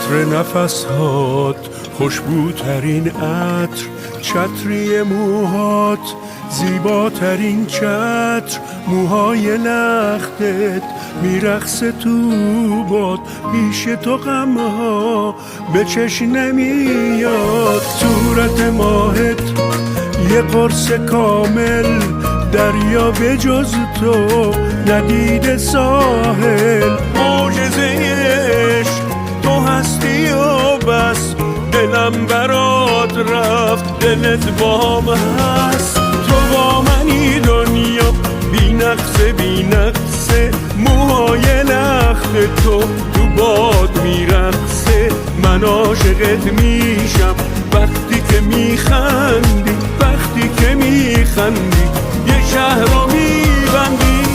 عطر نفسهات، خوشبوترین عطر، چتری موهات، زیباترین چتر، موهای لختت میرقصه تو باد، پیش تو غمها به چشم نمیاد. صورت ماهت یه قرص کامل، دریا به جز تو ندیده ساحل. معجزه عشق تو هستی و بس، دلم برات رفت دلت با من هست. تو با منی دنیا بی نقصه بی نقصه، موهای لخت تو تو باد میرقصه. من عاشقت میشم وقتی که میخندی، وقتی که میخندی.